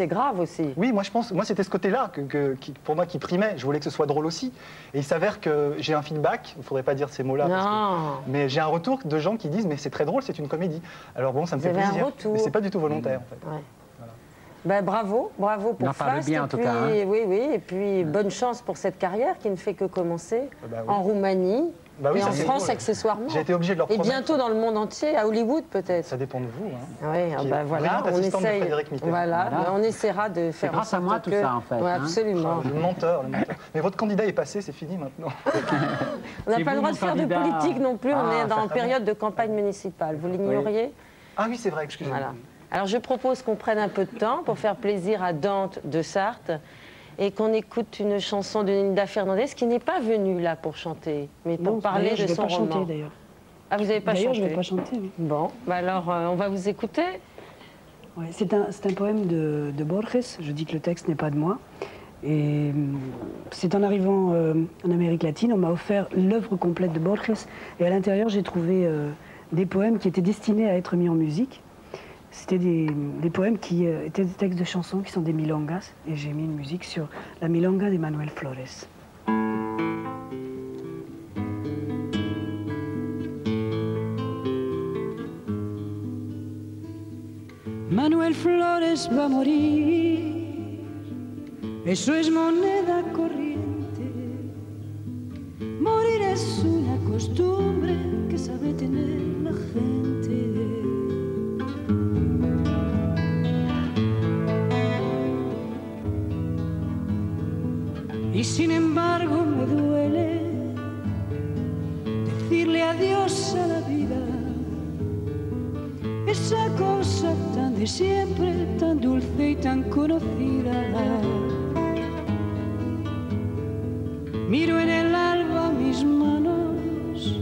c'est grave aussi. Oui, moi je pense, moi c'était ce côté-là pour moi qui primait. Je voulais que ce soit drôle aussi. Et il s'avère que j'ai un feedback, il ne faudrait pas dire ces mots-là, mais j'ai un retour de gens qui disent mais c'est très drôle, c'est une comédie. Alors bon, ça me fait plaisir. Mais c'est pas du tout volontaire en fait. Ouais. Ben, bravo pour Fast. Bien, en tout cas. Hein. Oui, et puis bonne chance pour cette carrière qui ne fait que commencer en Roumanie et en France accessoirement. J'ai été obligé de leur promettre. Et bientôt dans le monde entier, à Hollywood peut-être. Ça dépend de vous. Hein. Oui, ben voilà, on essaye. Voilà. On essaiera de faire. C'est grâce à moi tout ça en fait. Ouais, absolument. Le menteur. Mais votre candidat est passé, c'est fini maintenant. On n'a pas le droit de faire de politique non plus. On est en période de campagne municipale. Vous l'ignoriez? Ah oui, c'est vrai. Excusez-moi. Voilà. Alors je propose qu'on prenne un peu de temps pour faire plaisir à Dante de Sarthe et qu'on écoute une chanson de Nilda Fernandez qui n'est pas venue là pour chanter, mais pour parler de son roman. Je ne vais pas chanter d'ailleurs. Ah, vous n'avez pas chanté? D'ailleurs, je ne vais pas chanter. Oui. Bon, bah alors on va vous écouter. Ouais, c'est un poème de Borges. Je dis que le texte n'est pas de moi. Et c'est en arrivant en Amérique latine, on m'a offert l'œuvre complète de Borges. Et à l'intérieur, j'ai trouvé des poèmes qui étaient destinés à être mis en musique. C'était des poèmes qui étaient des textes de chansons qui sont des milongas. Et j'ai mis une musique sur la milonga de Manuel Flores. Manuel Flores va a morir, eso es moneda corriente. Morir es una costumbre que sabe tener la gente. Y sin embargo me duele decirle adiós a la vida, esa cosa tan de siempre, tan dulce y tan conocida. Miro en el alba mis manos,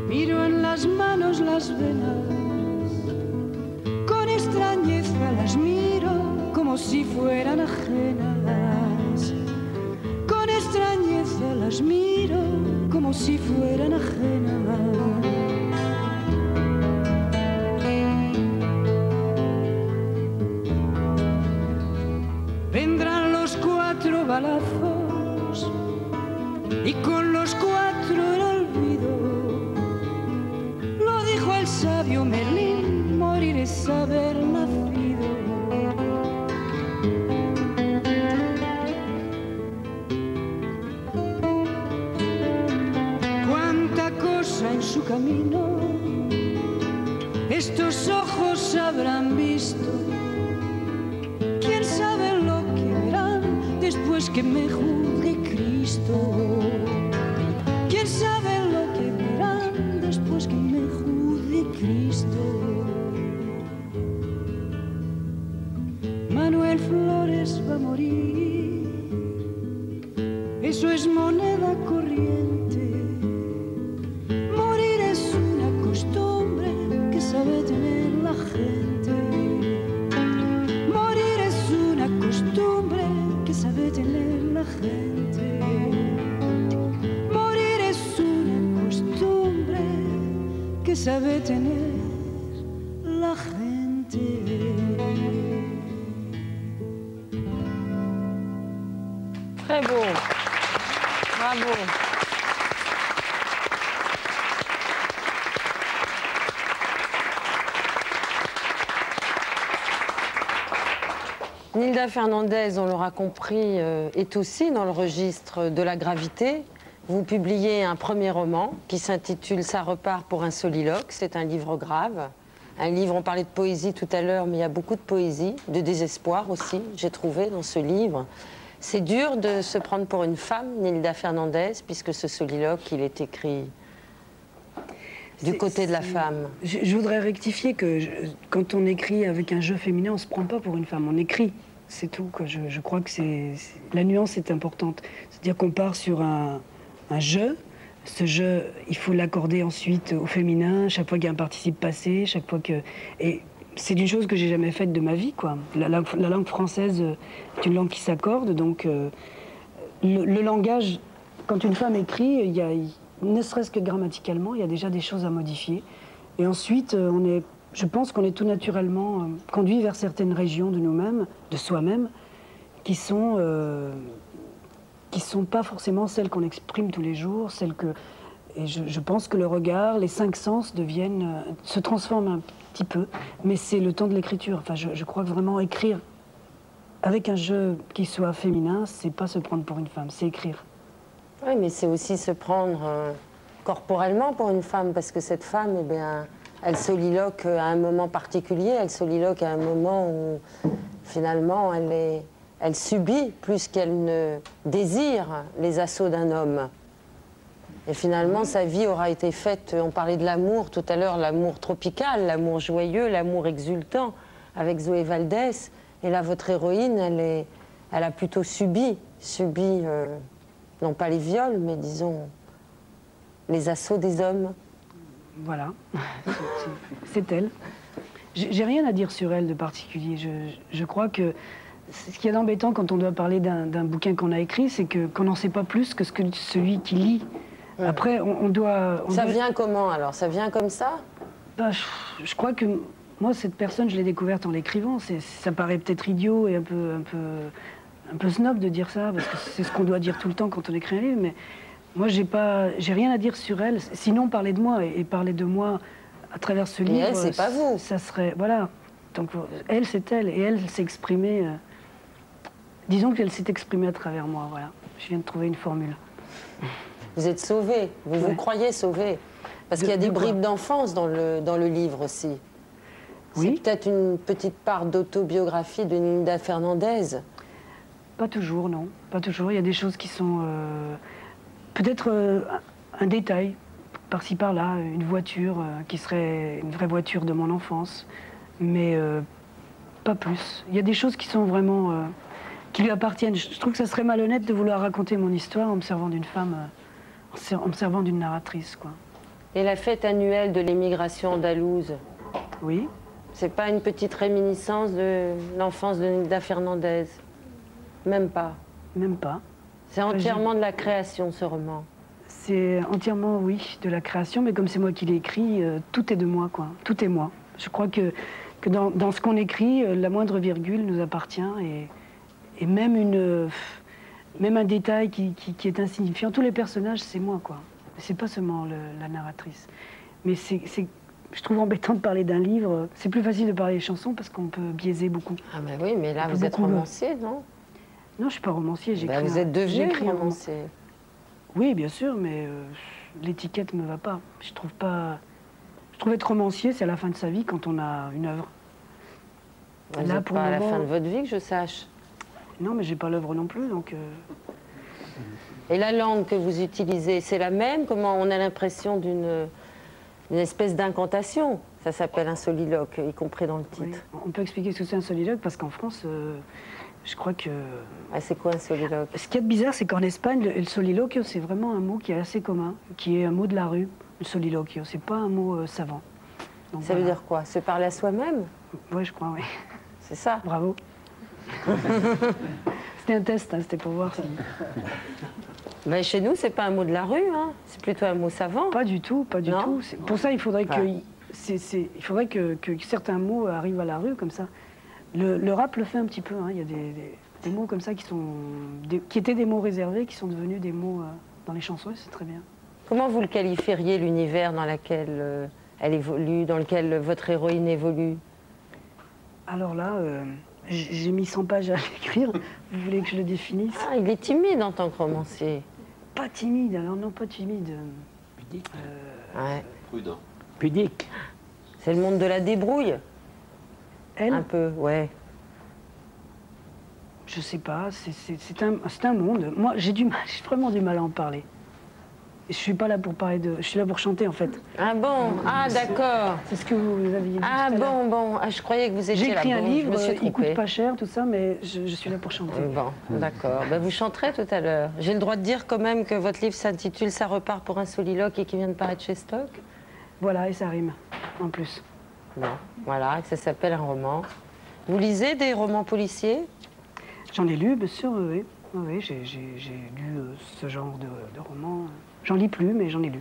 miro en las manos las venas, con extrañeza las miro como si fueran ajenas. Con extrañeza las miro como si fueran ajenas. Vendrán los 4 balazos y con los 4 el olvido. Lo dijo el sabio Merlín, morir es haber nacido. Cuánta cosa en su camino estos ojos habrán visto. ¿Quién sabe lo que verán después que me juzgue Cristo? ¿Quién sabe lo que verán después que me juzgue Cristo? Manuel Flores va a morir, eso es moneda corriente. Morir es una costumbre que sabe tener la gente. Costumbre que sabe tener la gente. Morir es una costumbre que sabe tener la gente. Très beau. Bravo. Nilda Fernandez, on l'aura compris, est aussi dans le registre de la gravité. Vous publiez un premier roman qui s'intitule « Ça repart pour un soliloque ». C'est un livre grave. Un livre, on parlait de poésie tout à l'heure, mais il y a beaucoup de poésie, de désespoir aussi, j'ai trouvé dans ce livre. C'est dur de se prendre pour une femme, Nilda Fernandez, puisque ce soliloque, il est écrit du côté de la femme. Je voudrais rectifier que quand on écrit avec un jeu féminin, on ne se prend pas pour une femme, on écrit. C'est tout. Je crois que la nuance est importante. C'est-à-dire qu'on part sur un jeu. Ce jeu, il faut l'accorder ensuite au féminin, chaque fois qu'il y a un participe passé, chaque fois que... Et c'est une chose que j'ai jamais faite de ma vie, quoi. La langue française est une langue qui s'accorde, donc le langage, quand une femme écrit, il y a, ne serait-ce que grammaticalement, il y a déjà des choses à modifier. Et ensuite, on est Je pense qu'on est tout naturellement conduit vers certaines régions de nous-mêmes, de soi-même, qui sont pas forcément celles qu'on exprime tous les jours, celles que... Et je pense que le regard, les 5 sens se transforment un petit peu, mais c'est le temps de l'écriture. Enfin, je crois que vraiment écrire avec un jeu qui soit féminin, c'est pas se prendre pour une femme, c'est écrire. Oui, mais c'est aussi se prendre corporellement pour une femme, parce que cette femme, eh bien, elle soliloque à un moment particulier, elle soliloque à un moment où, finalement, elle subit plus qu'elle ne désire les assauts d'un homme. Et finalement, sa vie aura été faite, on parlait de l'amour tout à l'heure, l'amour tropical, l'amour joyeux, l'amour exultant, avec Zoé Valdès. Et là, votre héroïne, elle a plutôt subi, non pas les viols, mais disons, les assauts des hommes. Voilà, c'est elle. J'ai rien à dire sur elle de particulier. Je crois que ce qui est embêtant quand on doit parler d'un bouquin qu'on a écrit, c'est qu'on n'en sait pas plus que celui qui lit. Après, on doit... Ça vient comment alors? Ça vient comme ça? Ben, je crois que moi, cette personne, je l'ai découverte en l'écrivant. Ça paraît peut-être idiot et un peu snob de dire ça, parce que c'est ce qu'on doit dire tout le temps quand on écrit un livre, mais moi, j'ai rien à dire sur elle, sinon parler de moi et parler de moi à travers ce livre. Mais elle, c'est pas vous. Ça serait... Voilà. Donc, elle, c'est elle, et elle s'est exprimée... disons qu'elle s'est exprimée à travers moi, voilà. Je viens de trouver une formule. Vous êtes sauvé, vous croyez sauvé. Parce qu'il y a des bribes d'enfance dans le livre aussi. Oui. C'est peut-être une petite part d'autobiographie de Nilda Fernandez. Pas toujours, non. Pas toujours. Il y a des choses qui sont... peut-être un détail, par-ci par-là, une voiture qui serait une vraie voiture de mon enfance. Mais pas plus. Il y a des choses qui sont vraiment... qui lui appartiennent. Je trouve que ça serait malhonnête de vouloir raconter mon histoire en me servant d'une femme... en me servant d'une narratrice, quoi. Et la fête annuelle de l'émigration andalouse? Oui. C'est pas une petite réminiscence de l'enfance de Nilda Fernandez? Même pas? Même pas. C'est entièrement de la création, ce roman? C'est entièrement, oui, de la création, mais comme c'est moi qui l'ai écrit, tout est de moi, quoi. Tout est moi. Je crois que dans ce qu'on écrit, la moindre virgule nous appartient, et même même un détail qui est insignifiant. Tous les personnages, c'est moi, quoi. C'est pas seulement la narratrice. Mais je trouve embêtant de parler d'un livre. C'est plus facile de parler des chansons parce qu'on peut biaiser beaucoup. Ah ben oui, mais là, vous êtes romancier, non? Non, je suis pas romancier. Vous êtes devenu romancier. Oui, bien sûr, mais l'étiquette me va pas. Je trouve être romancier, c'est à la fin de sa vie quand on a une œuvre. Vous n'êtes pas à la fin de votre vie, que je sache. Non, mais j'ai pas l'œuvre non plus, donc... Et la langue que vous utilisez, c'est la même? Comment on a l'impression d'une espèce d'incantation? Ça s'appelle un soliloque, y compris dans le titre. Oui. On peut expliquer ce que c'est un soliloque, parce qu'en France, je crois que... Ah, c'est quoi un soliloque? Ce qui est bizarre, c'est qu'en Espagne, le soliloquio, c'est vraiment un mot qui est assez commun, qui est un mot de la rue, le soliloquio. C'est pas un mot savant. Donc, ça veut dire quoi? Se parler à soi-même? Oui, je crois, oui. C'est ça? Bravo. C'était un test, hein, c'était pour voir si... Mais chez nous, c'est pas un mot de la rue, hein. C'est plutôt un mot savant. Pas du tout, pas du tout. Pour ça, il faudrait que certains mots arrivent à la rue, comme ça. Le rap le fait un petit peu, hein. Il y a des mots comme ça qui étaient des mots réservés, qui sont devenus des mots dans les chansons, c'est très bien. Comment vous le qualifieriez, l'univers dans lequel elle évolue, dans lequel votre héroïne évolue? Alors là... j'ai mis 100 pages à l'écrire. Vous voulez que je le définisse? Ah, il est timide en tant que romancier. Pas timide, alors non, pas timide. Pudique. Ouais. Prudent. Pudique. C'est le monde de la débrouille. Elle? Un peu, ouais. Je sais pas, c'est un monde. Moi, j'ai vraiment du mal à en parler. Je suis pas là pour parler de... Je suis là pour chanter, en fait. Ah bon? Ah, d'accord. C'est ce que vous aviez dit Ah tout à l'heure. bon. Ah, je croyais que vous étiez J'ai écrit là. un livre, il coûte trompée. pas cher, tout ça, mais je suis là pour chanter. Bon, d'accord. Ben, vous chanterez tout à l'heure. J'ai le droit de dire quand même que votre livre s'intitule « Ça repart pour un soliloque » et qui vient de paraître chez Stock? Voilà, et ça rime, en plus. Non, voilà, que ça s'appelle un roman. Vous lisez des romans policiers? J'en ai lu, bien sûr, oui. J'ai lu ce genre de romans. J'en lis plus, mais j'en ai lu.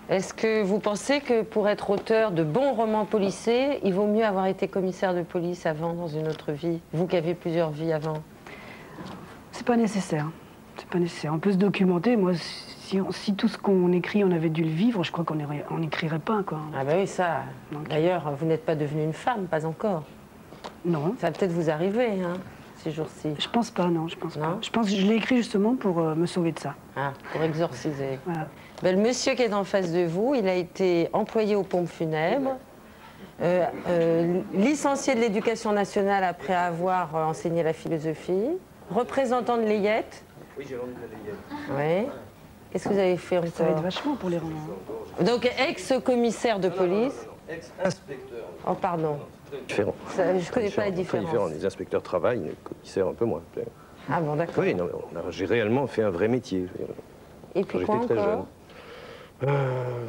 Est-ce que vous pensez que pour être auteur de bons romans policiers, il vaut mieux avoir été commissaire de police avant, dans une autre vie? Vous qui avez plusieurs vies avant. C'est pas nécessaire. C'est pas nécessaire. On peut se documenter. Moi, si tout ce qu'on écrit, on avait dû le vivre, je crois qu'on n'écrirait pas, quoi. Ah bah oui, ça. D'ailleurs, vous n'êtes pas devenue une femme, pas encore. Non. Ça va peut-être vous arriver, hein, ces jours-ci. Je pense pas, non, je pense pas. Je pense que je l'ai écrit justement pour me sauver de ça. Ah, pour exorciser. Voilà. Ben, le monsieur qui est en face de vous, il a été employé aux pompes funèbres, licencié de l'éducation nationale après avoir enseigné la philosophie, représentant de l'Eyette. Oui, j'ai vendu de l'Eyette. Oui. Qu'est-ce que vous avez fait encore? Ça va être vachement pour les romans. Donc, ex-commissaire de police. Ex-inspecteur. Oh, pardon. Différent. Ça, je ne connais pas la différence. Différent. Les inspecteurs travaillent, les commissaires un peu moins. Ah bon, d'accord. Oui, non, j'ai réellement fait un vrai métier. Et puis quand quoi j'étais très jeune. encore?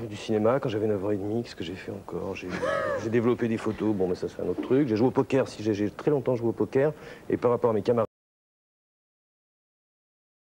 Du cinéma, quand j'avais 9 ans et demi, qu'est-ce que j'ai fait encore? J'ai développé des photos, bon, mais ça c'est un autre truc. J'ai joué au poker, j'ai très longtemps joué au poker, et par rapport à mes camarades